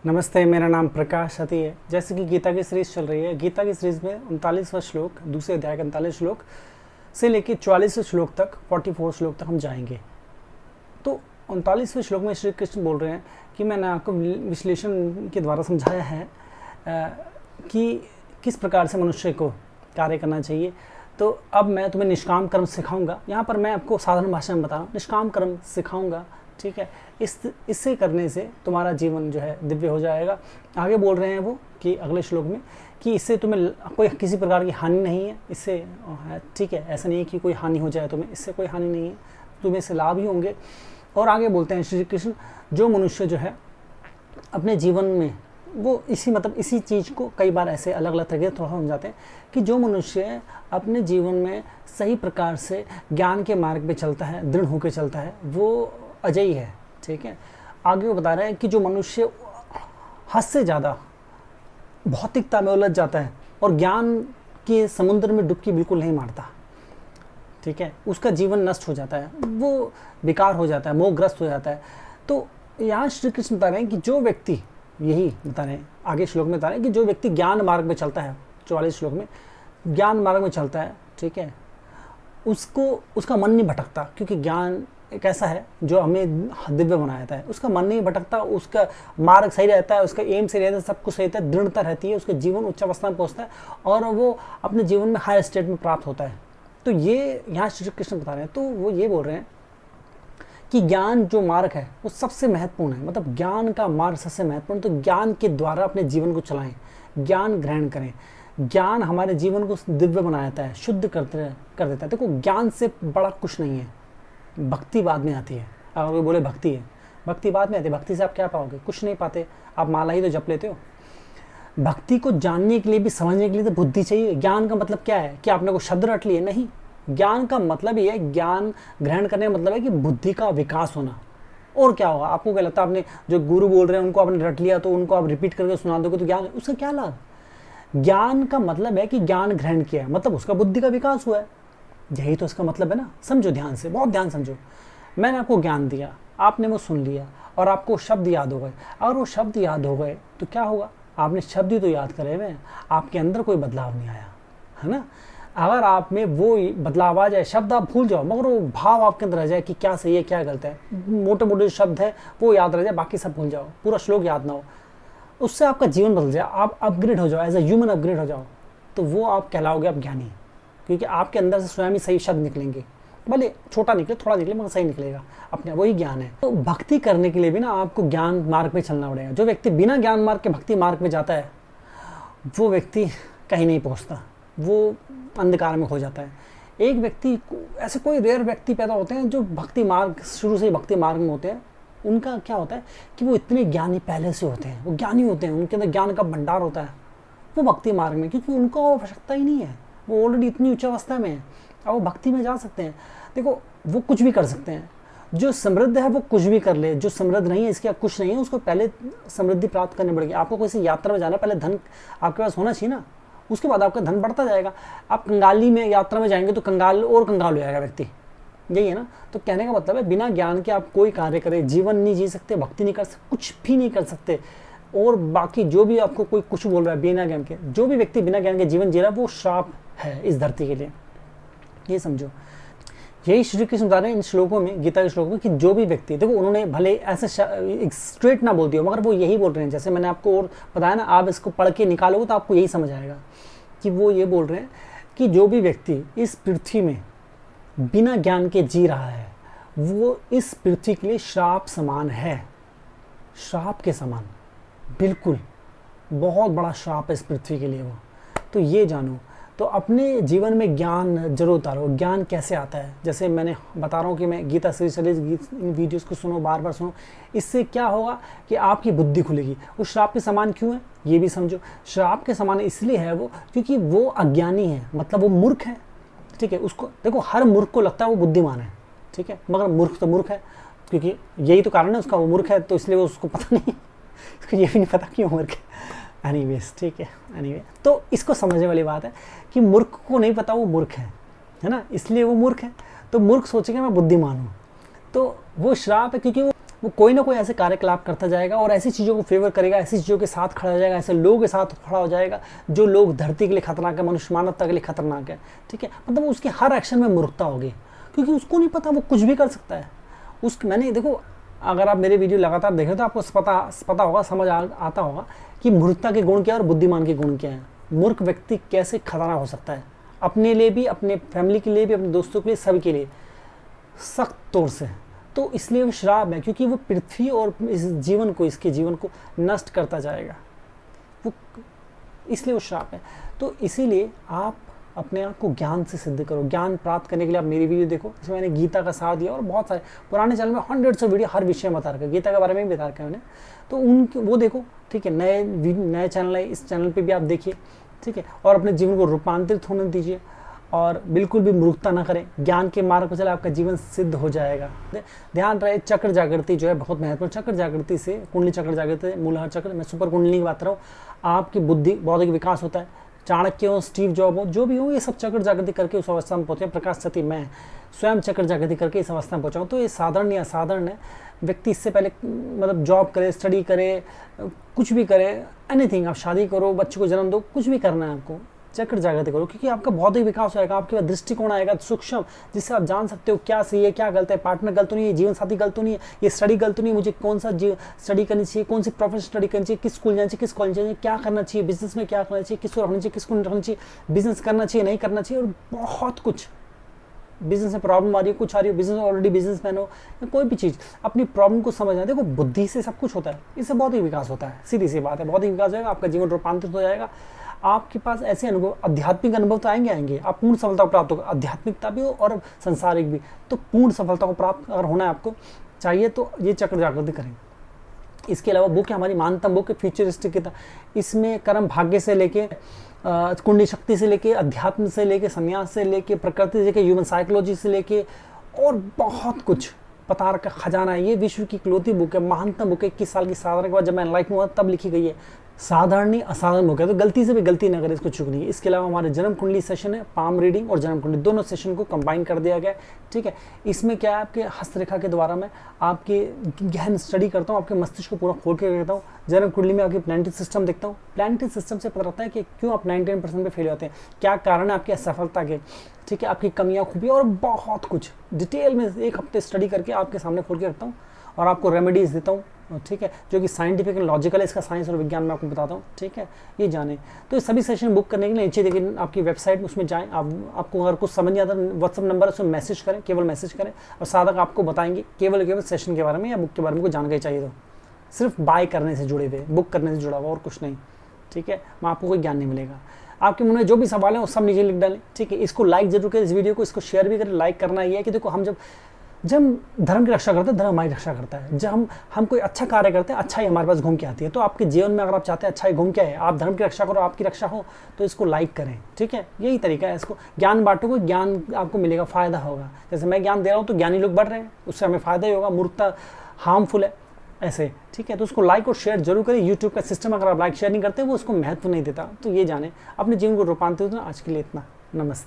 नमस्ते, मेरा नाम प्रकाश सती है। जैसे कि गीता की सीरीज़ चल रही है, गीता की सीरीज़ में 39वां श्लोक, दूसरे अध्याय का 39 श्लोक से लेकर 44वें श्लोक तक, 44 श्लोक तक हम जाएंगे। तो 39वें श्लोक में श्री कृष्ण बोल रहे हैं कि मैंने आपको विश्लेषण के द्वारा समझाया है कि किस प्रकार से मनुष्य को कार्य करना चाहिए। तो अब मैं तुम्हें निष्काम कर्म सिखाऊंगा। यहाँ पर मैं आपको साधारण भाषा में बता रहा हूँ, निष्काम कर्म सिखाऊंगा, ठीक है। इससे करने से तुम्हारा जीवन जो है दिव्य हो जाएगा। आगे बोल रहे हैं वो कि अगले श्लोक में कि इससे तुम्हें कोई किसी प्रकार की हानि नहीं है, इससे, ठीक है, ऐसा नहीं है कि कोई हानि हो जाए तुम्हें, इससे कोई हानि नहीं है, तुम्हें इससे लाभ ही होंगे। और आगे बोलते हैं श्री कृष्ण, जो मनुष्य जो है अपने जीवन में वो इसी चीज़ को कई बार ऐसे अलग अलग तरीके थोड़ा समझाते हैं कि जो मनुष्य अपने जीवन में सही प्रकार से ज्ञान के मार्ग पे चलता है, दृढ़ होकर चलता है, वो अजयी है, ठीक है। आगे वो बता रहे हैं कि जो मनुष्य हद से ज़्यादा भौतिकता में उलझ जाता है और ज्ञान के समुद्र में डुबकी बिल्कुल नहीं मारता, ठीक है, उसका जीवन नष्ट हो जाता है, वो बेकार हो जाता है, मोहग्रस्त हो जाता है। तो यहाँ श्री कृष्ण बता रहे हैं कि जो व्यक्ति, यही बता रहे हैं आगे श्लोक में बता रहे हैं कि जो व्यक्ति ज्ञान मार्ग में चलता है, 44 श्लोक में ज्ञान मार्ग में चलता है, ठीक है, उसका मन नहीं भटकता, क्योंकि ज्ञान एक ऐसा है जो हमें दिव्य बनाता है। उसका मन नहीं भटकता, उसका मार्ग सही रहता है, उसका एम सही रहता है, सब कुछ सही रहता है, दृढ़ता रहती है, उसका जीवन उच्च अवस्था में पहुंचता है और वो अपने जीवन में हायर स्टेट में प्राप्त होता है। तो ये यहाँ श्री कृष्ण बता रहे हैं। तो वो ये बोल रहे हैं कि ज्ञान जो मार्ग है वो सबसे महत्वपूर्ण है, मतलब ज्ञान का मार्ग सबसे महत्वपूर्ण। तो ज्ञान के द्वारा अपने जीवन को चलाएं, ज्ञान ग्रहण करें। ज्ञान हमारे जीवन को दिव्य बनाता है, शुद्ध कर देता है। देखो, ज्ञान से बड़ा कुछ नहीं है। भक्ति बाद में आती है। अगर कोई बोले भक्ति है, भक्ति बाद में आती है। भक्ति से आप क्या पाओगे? कुछ नहीं पाते, आप माला ही तो जप लेते हो। भक्ति को जानने के लिए भी, समझने के लिए तो बुद्धि चाहिए। ज्ञान का मतलब क्या है कि आपने को शब्द रट लिए? नहीं, ज्ञान का मतलब ये है, ज्ञान ग्रहण करने का मतलब है कि बुद्धि का विकास होना। और क्या होगा? आपको क्या लगता है, आपने जो गुरु बोल रहे हैं उनको आपने रट लिया तो उनको आप रिपीट करके सुना दोगे तो ज्ञान, उसका क्या लाभ? ज्ञान का मतलब है कि ज्ञान ग्रहण किया है, मतलब उसका बुद्धि का विकास हुआ है। यही तो इसका मतलब है ना। समझो ध्यान से, बहुत ध्यान समझो। मैंने आपको ज्ञान दिया, आपने वो सुन लिया और आपको शब्द याद हो गए। अगर वो शब्द याद हो गए तो क्या होगा? आपने शब्द ही तो याद करे हुए, आपके अंदर कोई बदलाव नहीं आया, है ना। अगर आप में वो बदलाव आ जाए, शब्द आप भूल जाओ मगर वो भाव आपके अंदर रह जाए कि क्या सही है क्या गलत है, मोटे मोटे शब्द है वो याद रह जाए, बाकी सब भूल जाओ, पूरा श्लोक याद ना हो, उससे आपका जीवन बदल जाए, आप अपग्रेड हो जाओ, एज ए ह्यूमन अपग्रेड हो जाओ, तो वो आप कहलाओगे आप ज्ञानी। क्योंकि आपके अंदर से स्वयं ही सही शब्द निकलेंगे, भले छोटा निकले, थोड़ा निकले, मगर सही निकलेगा अपने, वही ज्ञान है। तो भक्ति करने के लिए भी ना आपको ज्ञान मार्ग पे चलना पड़ेगा। जो व्यक्ति बिना ज्ञान मार्ग के भक्ति मार्ग में जाता है वो व्यक्ति कहीं नहीं पहुंचता, वो अंधकार में खो जाता है। एक व्यक्ति, ऐसे कोई रेयर व्यक्ति पैदा होते हैं जो भक्ति मार्ग, शुरू से ही भक्ति मार्ग में होते हैं। उनका क्या होता है कि वो इतने ज्ञानी पहले से होते हैं, वो ज्ञानी होते हैं, उनके अंदर ज्ञान का भंडार होता है वो भक्ति मार्ग में, क्योंकि उनको आवश्यकता ही नहीं है, वो ऑलरेडी इतनी उच्च अवस्था में है, अब वो भक्ति में जा सकते हैं। देखो, वो कुछ भी कर सकते हैं। जो समृद्ध है वो कुछ भी कर ले, जो समृद्ध नहीं है, इसके कुछ नहीं है, उसको पहले समृद्धि प्राप्त करनी पड़ेगी। आपको किसी यात्रा में जाना, पहले धन आपके पास होना चाहिए ना, उसके बाद आपका धन बढ़ता जाएगा। आप कंगाली में यात्रा में जाएंगे तो कंगाल और कंगाल हो जाएगा व्यक्ति, यही है ना। तो कहने का मतलब है, बिना ज्ञान के आप कोई कार्य करें, जीवन नहीं जी सकते, भक्ति नहीं कर सकते, कुछ भी नहीं कर सकते। और बाकी जो भी आपको कोई कुछ बोल रहा है बिना ज्ञान के, जो भी व्यक्ति बिना ज्ञान के जीवन जी रहा है वो श्राप है इस धरती के लिए, ये समझो। यही श्री कृष्ण बता रहे हैं इन श्लोकों में, गीता के श्लोकों में, कि जो भी व्यक्ति, देखो उन्होंने भले ऐसे स्ट्रेट ना बोल दिया मगर वो यही बोल रहे हैं। जैसे मैंने आपको और बताया ना, आप इसको पढ़ के निकालोगे तो आपको यही समझ आएगा कि वो ये बोल रहे हैं कि जो भी व्यक्ति इस पृथ्वी में बिना ज्ञान के जी रहा है वो इस पृथ्वी के लिए श्राप समान है, श्राप के समान, बिल्कुल बहुत बड़ा श्राप है इस पृथ्वी के लिए वो। तो ये जानो, तो अपने जीवन में ज्ञान जरूर उतारो। ज्ञान कैसे आता है? जैसे मैंने बता रहा हूँ कि मैं गीता सीरीज इन वीडियोस को सुनो, बार बार सुनो। इससे क्या होगा कि आपकी बुद्धि खुलेगी। वो श्राप के समान क्यों है ये भी समझो। श्राप के समान इसलिए है वो क्योंकि वो अज्ञानी है, मतलब वो मूर्ख है, ठीक है। उसको देखो, हर मूर्ख को लगता है वो बुद्धिमान है, ठीक है, मगर मूर्ख तो मूर्ख है, क्योंकि यही तो कारण है उसका, वो मूर्ख है तो इसलिए वो उसको पता नहीं, उसको ये भी नहीं पता क्यों मूर्ख है। एनीवेज, ठीक है, एनीवे, तो इसको समझने वाली बात है कि मूर्ख को नहीं पता वो मूर्ख है ना, इसलिए वो मूर्ख है। तो मूर्ख सोचेगा मैं बुद्धिमान हूँ, तो वो श्राप है, क्योंकि वो वो कोई ना कोई ऐसे कार्यकलाप करता जाएगा और ऐसी चीज़ों को फेवर करेगा, ऐसी चीज़ों के साथ खड़ा हो जाएगा, ऐसे लोगों के साथ खड़ा हो जाएगा जो लोग धरती के लिए खतरनाक है, मनुष्य मानवता के लिए खतरनाक है। ठीक है, मतलब उसके हर एक्शन में मूर्खता होगी, क्योंकि उसको नहीं पता वो कुछ भी कर सकता है। मैंने देखो, अगर आप मेरे वीडियो लगातार देखें तो आपको पता होगा, समझ आता होगा कि मूर्खता के गुण क्या है और बुद्धिमान के गुण क्या है। मूर्ख व्यक्ति कैसे खतरनाक हो सकता है, अपने लिए भी, अपने फैमिली के लिए भी, अपने दोस्तों के लिए, सभी के लिए सख्त तौर से। तो इसलिए वो श्राप है, क्योंकि वो पृथ्वी और इस जीवन को, इसके जीवन को नष्ट करता जाएगा, वो इसलिए वो श्राप है। तो इसीलिए आप अपने आप को ज्ञान से सिद्ध करो। ज्ञान प्राप्त करने के लिए आप मेरी वीडियो देखो, इसमें मैंने गीता का साथ दिया और बहुत सारे पुराने चैनल में हंड्रेड्स ऑफ वीडियो हर विषय में बता रखा है, गीता के बारे में भी बता रखा है मैंने, तो वो देखो। ठीक है, नए चैनल है, इस चैनल पे भी आप देखिए। ठीक है, और अपने जीवन को रूपांतरित होने दीजिए और बिल्कुल भी मूर्खता ना करें, ज्ञान के मार्ग पर चले, आपका जीवन सिद्ध हो जाएगा। ध्यान रहे, चक्र जागृति जो है बहुत महत्वपूर्ण। चक्र जागृति से, कुंडली चक्र जागृति, मूलाधार चक्र, मैं सुपर कुंडली की बात कर रहा हूँ, आपकी बुद्धि, बौद्धिक विकास होता है। चाणक्य हो, स्टीव जॉब हो, जो भी हो, ये सब चक्र जागृति करके उस अवस्था में पहुंचे। प्रकाश सती मैं स्वयं चक्र जागृति करके इस अवस्था में पहुंचा हूँ। तो ये साधारण या असाधारण है। व्यक्ति इससे पहले मतलब जॉब करे, स्टडी करे, कुछ भी करे, एनीथिंग, आप शादी करो, बच्चे को जन्म दो, कुछ भी करना है आपको, चक्र जागृति करो, क्योंकि आपका बौद्धिक विकास होगा, आपके पास दृष्टिकोण आएगा सूक्ष्म, जिससे आप जान सकते हो क्या सही है, क्या गलत है, पार्टनर गलत तो नहीं है, जीवन साथी गलत तो नहीं है, ये स्टडी गलत तो नहीं है, मुझे कौन सा स्टडी करनी चाहिए, कौन सी प्रोफेशनल स्टडी करनी चाहिए, किस स्कूल जाना चाहिए, किस कॉलेज जाना चाहिए, क्या करना चाहिए, बिजनेस में क्या करना चाहिए, किसको रखना चाहिए, किसको नहीं रखना चाहिए, बिजनेस करना चाहिए, नहीं करना चाहिए, और बहुत कुछ। बिजनेस में प्रॉब्लम आ रही है, कुछ आ रही है, बिजनेस ऑलरेडी बिजनेसमैन हो या कोई भी चीज़, अपनी प्रॉब्लम को समझना। देखो, बुद्धि से सब कुछ होता है, इससे बौद्धिक विकास होता है, सीधी सी बात है। बौद्धिक विकास होगा, आपका जीवन रूपांतरित हो जाएगा, आपके पास ऐसे अनुभव, आध्यात्मिक अनुभव तो आएंगे, आप पूर्ण सफलता को प्राप्त होगा, आध्यात्मिकता भी हो और संसारिक भी। तो पूर्ण सफलता को प्राप्त अगर होना है आपको चाहिए तो ये चक्र जागृति करें। इसके अलावा बुक है हमारी मानतम बुक है, फ्यूचरिस्टिक किताब, इसमें कर्म भाग्य से लेके, कुंडली शक्ति से लेके, अध्यात्म से लेके, संन्यास से लेके, प्रकृति से लेके, ह्यूमन साइकोलॉजी से लेके, और बहुत कुछ पतार का खजाना है। ये विश्व की इकलौती बुक है, महानतम बुक है। 21 साल की साधना के बाद जब मैं एनलाइटन हुआ तब लिखी गई है। साधारण नहीं, असाधारण बुक है, तो गलती से भी गलती ना करें, इसको चुकनी है। इसके अलावा हमारे जन्म कुंडली सेशन है, पाम रीडिंग और जन्म कुंडली, दोनों सेशन को कंबाइन कर दिया गया है। ठीक है, इसमें क्या है, आपके हस्तरेखा के द्वारा मैं आपके गहन स्टडी करता हूँ, आपके मस्तिष्क को पूरा खोल के देखता हूँ। जन्म कुंडली में आपकी प्लैनेटरी सिस्टम देखता हूँ, प्लैनेटरी सिस्टम से पता लगता है कि क्यों आप 99% पे फेल होते हैं, क्या कारण है आपकी असफलता के। ठीक है, आपकी कमियां, खूबियाँ और बहुत कुछ डिटेल में 1 हफ्ते स्टडी करके आपके सामने खोल के रखता हूँ और आपको रेमेडीज देता हूँ। ठीक है, जो कि साइंटिफिक एंड लॉजिकल है, इसका साइंस और विज्ञान में आपको बताता हूँ। ठीक है, ये जाने। तो ये सभी सेशन बुक करने के लिए नीचे देखिए आपकी वेबसाइट, उसमें जाएं। आपको अगर कुछ समझ नहीं आता, व्हाट्सअप नंबर है, उसमें मैसेज करें, केवल मैसेज करें, और साधक आपको बताएंगे केवल सेशन के बारे में या बुक के बारे में कोई जानकारी चाहिए तो। सिर्फ बाय करने से जुड़े हुए, बुक करने से जुड़ा हुआ, और कुछ नहीं। ठीक है, मैं आपको कोई ज्ञान नहीं मिलेगा। आपके मन में जो भी सवाल है वो सब नीचे लिख डालें। ठीक है, इसको लाइक जरूर करें, इस वीडियो को, इसको शेयर भी करें। लाइक करना ये है कि देखो, हम जब धर्म की रक्षा करते हैं, धर्म हमारी रक्षा करता है। जब हम कोई अच्छा कार्य करते हैं, अच्छाई हमारे पास घूम के आती है। तो आपके जीवन में अगर आप चाहते हैं अच्छाई घूम के आए, आप धर्म की रक्षा करो, आपकी रक्षा हो, तो इसको लाइक करें। ठीक है, यही तरीका है। इसको ज्ञान बांटोगे, ज्ञान आपको मिलेगा, फायदा होगा। जैसे मैं ज्ञान दे रहा हूँ तो ज्ञानी लोग बढ़ रहे हैं, उससे हमें फायदा ही होगा। मूर्खता हार्मफुल है ऐसे। ठीक है, तो उसको लाइक और शेयर जरूर करें। यूट्यूब का सिस्टम अगर आप लाइक शेयर नहीं करते, वो उसको महत्व नहीं देता। तो ये जाने, अपने जीवन को रूपांतरित। आज के लिए इतना, नमस्ते।